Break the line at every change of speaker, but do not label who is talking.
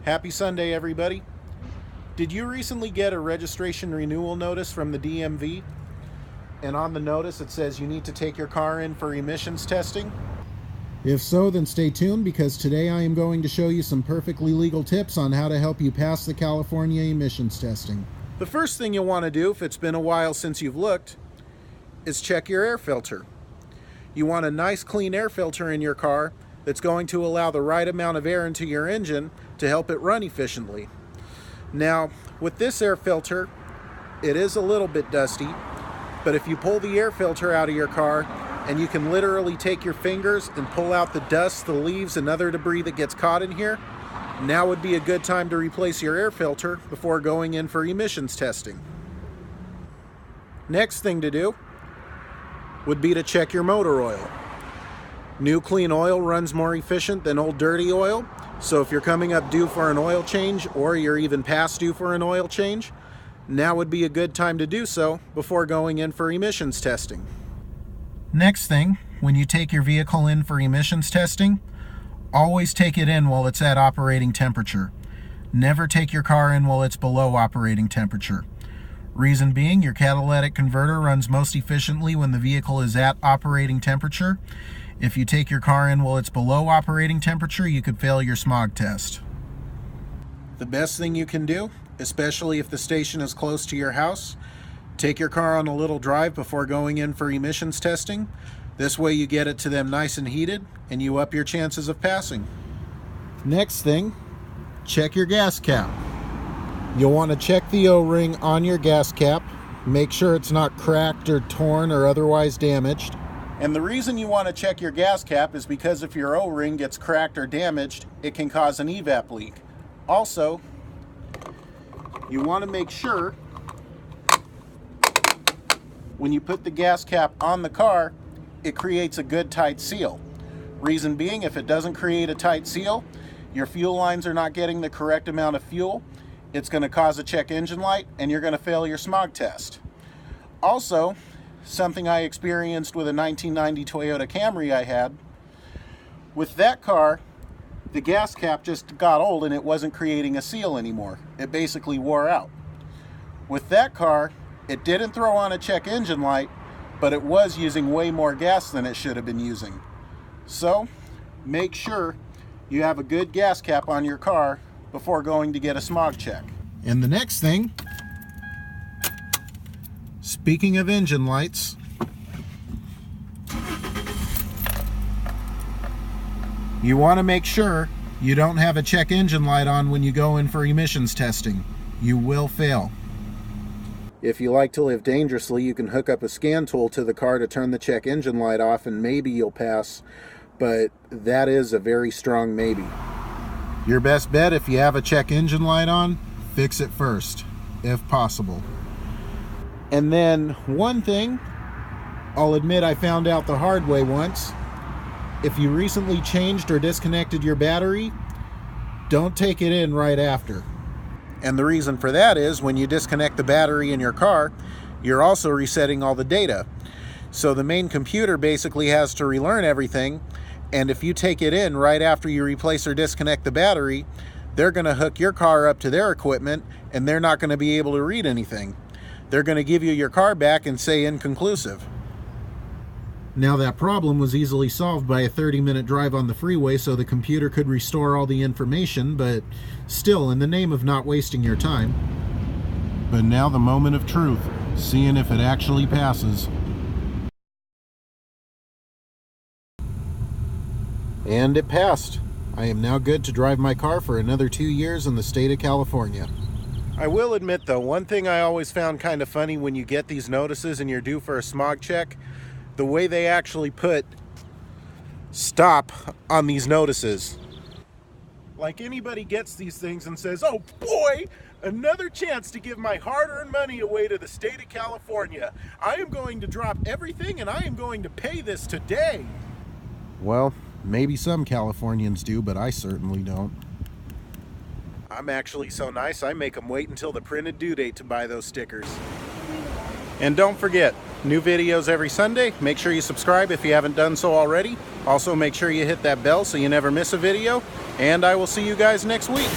Happy Sunday, everybody. Did you recently get a registration renewal notice from the DMV? And on the notice it says you need to take your car in for emissions testing? If so, then stay tuned, because today I am going to show you some perfectly legal tips on how to help you pass the California emissions testing. The first thing you'll want to do, if it's been a while since you've looked, is check your air filter. You want a nice clean air filter in your car that's going to allow the right amount of air into your engine to help it run efficiently. Now, with this air filter, it is a little bit dusty, but if you pull the air filter out of your car, and you can literally take your fingers and pull out the dust, the leaves, and other debris that gets caught in here, now would be a good time to replace your air filter before going in for emissions testing. Next thing to do would be to check your motor oil. New clean oil runs more efficient than old dirty oil, so if you're coming up due for an oil change, or you're even past due for an oil change, now would be a good time to do so before going in for emissions testing. Next thing, when you take your vehicle in for emissions testing, always take it in while it's at operating temperature. Never take your car in while it's below operating temperature. Reason being, your catalytic converter runs most efficiently when the vehicle is at operating temperature. If you take your car in while it's below operating temperature, you could fail your smog test. The best thing you can do, especially if the station is close to your house, take your car on a little drive before going in for emissions testing. This way you get it to them nice and heated, and you up your chances of passing. Next thing, check your gas cap. You'll want to check the O-ring on your gas cap. Make sure it's not cracked or torn or otherwise damaged. And the reason you want to check your gas cap is because if your O-ring gets cracked or damaged, it can cause an evap leak. Also, you want to make sure when you put the gas cap on the car, it creates a good tight seal. Reason being, if it doesn't create a tight seal, your fuel lines are not getting the correct amount of fuel. It's going to cause a check engine light, and you're going to fail your smog test. Also, something I experienced with a 1990 Toyota Camry I had, with that car, the gas cap just got old and it wasn't creating a seal anymore. It basically wore out. With that car, it didn't throw on a check engine light, but it was using way more gas than it should have been using. So, make sure you have a good gas cap on your car before going to get a smog check. And the next thing, speaking of engine lights, you want to make sure you don't have a check engine light on when you go in for emissions testing. You will fail. If you like to live dangerously, you can hook up a scan tool to the car to turn the check engine light off, and maybe you'll pass, but that is a very strong maybe. Your best bet, if you have a check engine light on, fix it first, if possible. And then one thing, I'll admit I found out the hard way once. If you recently changed or disconnected your battery, don't take it in right after. And the reason for that is when you disconnect the battery in your car, you're also resetting all the data. So the main computer basically has to relearn everything, and if you take it in right after you replace or disconnect the battery, they're going to hook your car up to their equipment, and they're not going to be able to read anything. They're going to give you your car back and say inconclusive. Now, that problem was easily solved by a 30-minute drive on the freeway so the computer could restore all the information, but still, in the name of not wasting your time. But now the moment of truth, seeing if it actually passes. And it passed. I am now good to drive my car for another 2 years in the state of California. I will admit though, one thing I always found kind of funny when you get these notices and you're due for a smog check, the way they actually put stop on these notices. Like anybody gets these things and says, oh boy, another chance to give my hard-earned money away to the state of California. I am going to drop everything and I am going to pay this today. Well, maybe some Californians do, but I certainly don't. I'm actually so nice, I make them wait until the printed due date to buy those stickers. And don't forget, new videos every Sunday. Make sure you subscribe if you haven't done so already. Also, make sure you hit that bell so you never miss a video. And I will see you guys next week.